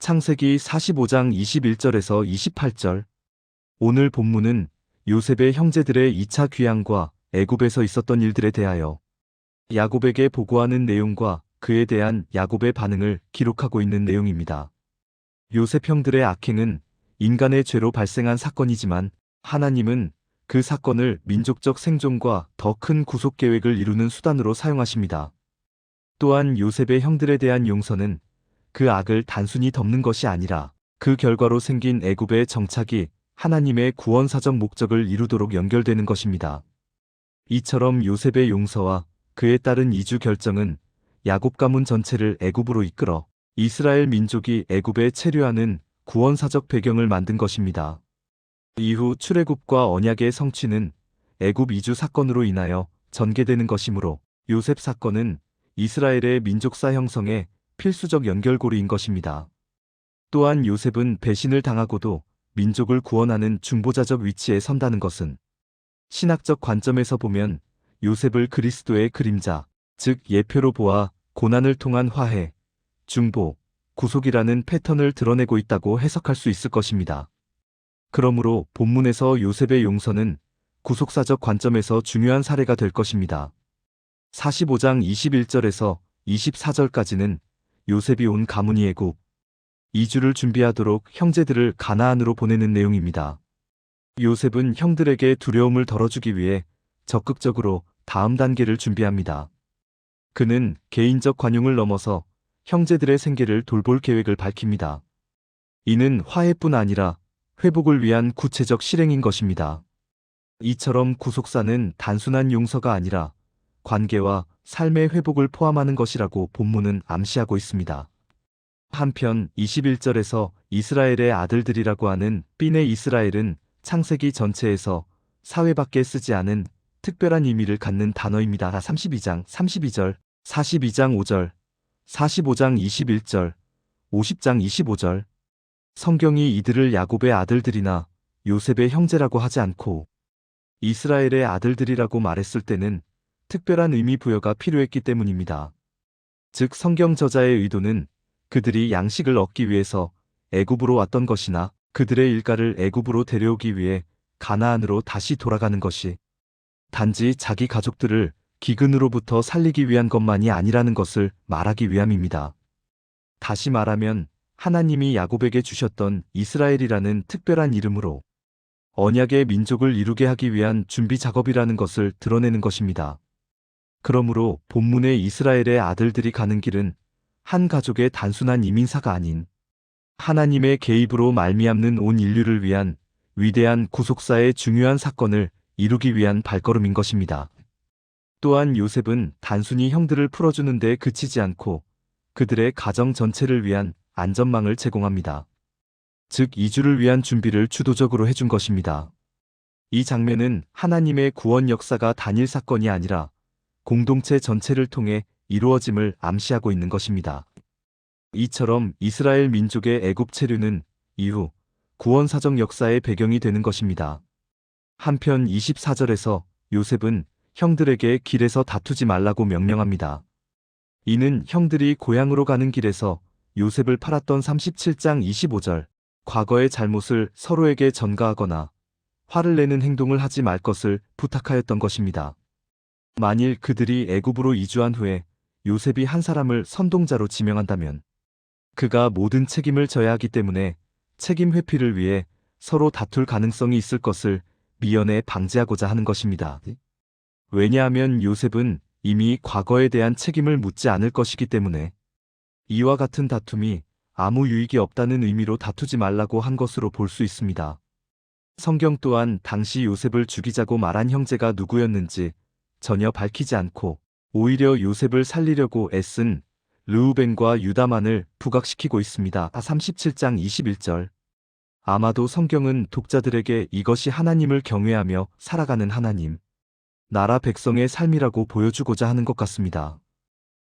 창세기 45장 21절에서 28절. 오늘 본문은 요셉의 형제들의 2차 귀향과 애굽에서 있었던 일들에 대하여 야곱에게 보고하는 내용과 그에 대한 야곱의 반응을 기록하고 있는 내용입니다. 요셉 형들의 악행은 인간의 죄로 발생한 사건이지만 하나님은 그 사건을 민족적 생존과 더 큰 구속 계획을 이루는 수단으로 사용하십니다. 또한 요셉의 형들에 대한 용서는 그 악을 단순히 덮는 것이 아니라 그 결과로 생긴 애굽의 정착이 하나님의 구원사적 목적을 이루도록 연결되는 것입니다. 이처럼 요셉의 용서와 그에 따른 이주 결정은 야곱 가문 전체를 애굽으로 이끌어 이스라엘 민족이 애굽에 체류하는 구원사적 배경을 만든 것입니다. 이후 출애굽과 언약의 성취는 애굽 이주 사건으로 인하여 전개되는 것이므로 요셉 사건은 이스라엘의 민족사 형성에 필수적 연결고리인 것입니다. 또한 요셉은 배신을 당하고도 민족을 구원하는 중보자적 위치에 선다는 것은 신학적 관점에서 보면 요셉을 그리스도의 그림자, 즉 예표로 보아 고난을 통한 화해, 중보, 구속이라는 패턴을 드러내고 있다고 해석할 수 있을 것입니다. 그러므로 본문에서 요셉의 용서는 구속사적 관점에서 중요한 사례가 될 것입니다. 45장 21절에서 24절까지는 요셉이 온 가문이 애굽 이주를 준비하도록 형제들을 가나안으로 보내는 내용입니다. 요셉은 형들에게 두려움을 덜어주기 위해 적극적으로 다음 단계를 준비합니다. 그는 개인적 관용을 넘어서 형제들의 생계를 돌볼 계획을 밝힙니다. 이는 화해뿐 아니라 회복을 위한 구체적 실행인 것입니다. 이처럼 구속사는 단순한 용서가 아니라 관계와 삶의 회복을 포함하는 것이라고 본문은 암시하고 있습니다. 한편 21절에서 이스라엘의 아들들이라고 하는 빈의 이스라엘은 창세기 전체에서 사회밖에 쓰지 않은 특별한 의미를 갖는 단어입니다. 32장 32절, 42장 5절, 45장 21절, 50장 25절. 성경이 이들을 야곱의 아들들이나 요셉의 형제라고 하지 않고 이스라엘의 아들들이라고 말했을 때는 특별한 의미 부여가 필요했기 때문입니다. 즉 성경 저자의 의도는 그들이 양식을 얻기 위해서 애굽으로 왔던 것이나 그들의 일가를 애굽으로 데려오기 위해 가나안으로 다시 돌아가는 것이 단지 자기 가족들을 기근으로부터 살리기 위한 것만이 아니라는 것을 말하기 위함입니다. 다시 말하면 하나님이 야곱에게 주셨던 이스라엘이라는 특별한 이름으로 언약의 민족을 이루게 하기 위한 준비 작업이라는 것을 드러내는 것입니다. 그러므로 본문의 이스라엘의 아들들이 가는 길은 한 가족의 단순한 이민사가 아닌 하나님의 개입으로 말미암는 온 인류를 위한 위대한 구속사의 중요한 사건을 이루기 위한 발걸음인 것입니다. 또한 요셉은 단순히 형들을 풀어주는 데 그치지 않고 그들의 가정 전체를 위한 안전망을 제공합니다. 즉 이주를 위한 준비를 주도적으로 해준 것입니다. 이 장면은 하나님의 구원 역사가 단일 사건이 아니라 공동체 전체를 통해 이루어짐을 암시하고 있는 것입니다. 이처럼 이스라엘 민족의 애굽 체류는 이후 구원사적 역사의 배경이 되는 것입니다. 한편 24절에서 요셉은 형들에게 길에서 다투지 말라고 명령합니다. 이는 형들이 고향으로 가는 길에서 요셉을 팔았던 37장 25절, 과거의 잘못을 서로에게 전가하거나 화를 내는 행동을 하지 말 것을 부탁하였던 것입니다. 만일 그들이 애굽으로 이주한 후에 요셉이 한 사람을 선동자로 지명한다면 그가 모든 책임을 져야 하기 때문에 책임 회피를 위해 서로 다툴 가능성이 있을 것을 미연에 방지하고자 하는 것입니다. 왜냐하면 요셉은 이미 과거에 대한 책임을 묻지 않을 것이기 때문에 이와 같은 다툼이 아무 유익이 없다는 의미로 다투지 말라고 한 것으로 볼 수 있습니다. 성경 또한 당시 요셉을 죽이자고 말한 형제가 누구였는지 전혀 밝히지 않고 오히려 요셉을 살리려고 애쓴 르우벤과 유다만을 부각시키고 있습니다. 37장 21절. 아마도 성경은 독자들에게 이것이 하나님을 경외하며 살아가는 하나님, 나라 백성의 삶이라고 보여주고자 하는 것 같습니다.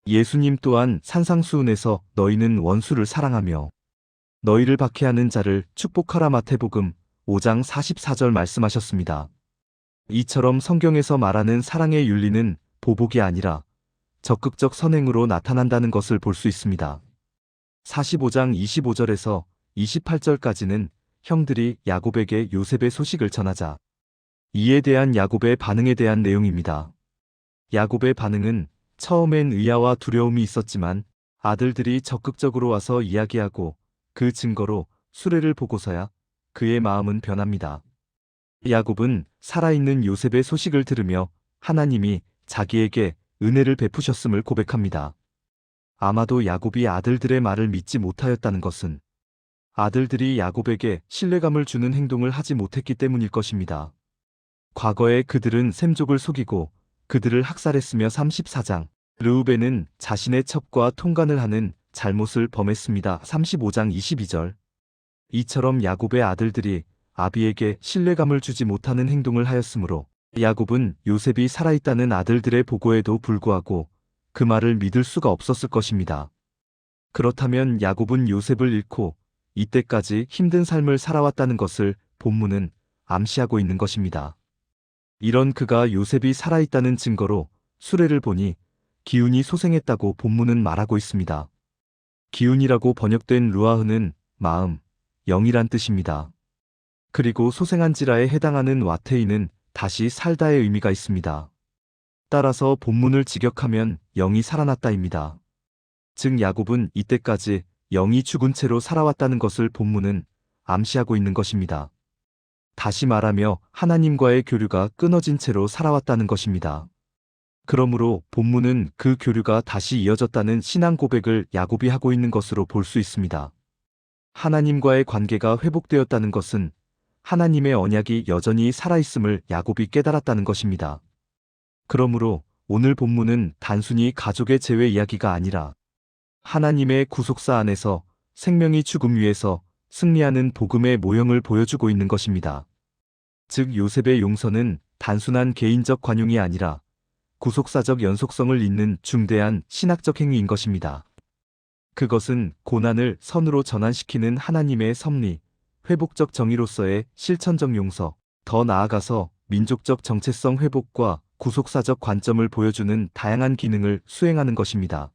예수님 또한 산상수훈에서 너희는 원수를 사랑하며 너희를 박해하는 자를 축복하라 마태복음 5장 44절 말씀하셨습니다. 이처럼 성경에서 말하는 사랑의 윤리는 보복이 아니라 적극적 선행으로 나타난다는 것을 볼 수 있습니다. 45장 25절에서 28절까지는 형들이 야곱에게 요셉의 소식을 전하자 이에 대한 야곱의 반응에 대한 내용입니다. 야곱의 반응은 처음엔 의아와 두려움이 있었지만 아들들이 적극적으로 와서 이야기하고 그 증거로 수레를 보고서야 그의 마음은 변합니다. 야곱은 살아있는 요셉의 소식을 들으며 하나님이 자기에게 은혜를 베푸셨음을 고백합니다. 아마도 야곱이 아들들의 말을 믿지 못하였다는 것은 아들들이 야곱에게 신뢰감을 주는 행동을 하지 못했기 때문일 것입니다. 과거에 그들은 셈족을 속이고 그들을 학살했으며 34장 르우벤은 자신의 첩과 통간을 하는 잘못을 범했습니다. 35장 22절 이처럼 야곱의 아들들이 아비에게 신뢰감을 주지 못하는 행동을 하였으므로 야곱은 요셉이 살아있다는 아들들의 보고에도 불구하고 그 말을 믿을 수가 없었을 것입니다. 그렇다면 야곱은 요셉을 잃고 이때까지 힘든 삶을 살아왔다는 것을 본문은 암시하고 있는 것입니다. 이런 그가 요셉이 살아있다는 증거로 수레를 보니 기운이 소생했다고 본문은 말하고 있습니다. 기운이라고 번역된 루아흐는 마음, 영이란 뜻입니다. 그리고 소생한지라에 해당하는 와테이는 다시 살다의 의미가 있습니다. 따라서 본문을 직역하면 영이 살아났다입니다. 즉 야곱은 이때까지 영이 죽은 채로 살아왔다는 것을 본문은 암시하고 있는 것입니다. 다시 말하며 하나님과의 교류가 끊어진 채로 살아왔다는 것입니다. 그러므로 본문은 그 교류가 다시 이어졌다는 신앙 고백을 야곱이 하고 있는 것으로 볼 수 있습니다. 하나님과의 관계가 회복되었다는 것은 하나님의 언약이 여전히 살아있음을 야곱이 깨달았다는 것입니다. 그러므로 오늘 본문은 단순히 가족의 재회 이야기가 아니라 하나님의 구속사 안에서 생명이 죽음 위에서 승리하는 복음의 모형을 보여주고 있는 것입니다. 즉 요셉의 용서는 단순한 개인적 관용이 아니라 구속사적 연속성을 잇는 중대한 신학적 행위인 것입니다. 그것은 고난을 선으로 전환시키는 하나님의 섭리, 회복적 정의로서의 실천적 용서, 더 나아가서 민족적 정체성 회복과 구속사적 관점을 보여주는 다양한 기능을 수행하는 것입니다.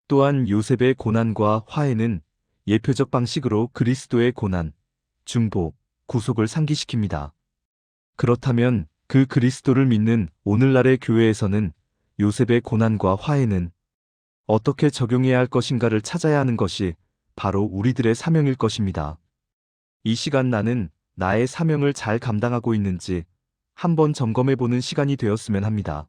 또한 요셉의 고난과 화해는 예표적 방식으로 그리스도의 고난, 중보, 구속을 상기시킵니다. 그렇다면 그 그리스도를 믿는 오늘날의 교회에서는 요셉의 고난과 화해는 어떻게 적용해야 할 것인가를 찾아야 하는 것이 바로 우리들의 사명일 것입니다. 이 시간 나는 나의 사명을 잘 감당하고 있는지 한번 점검해보는 시간이 되었으면 합니다.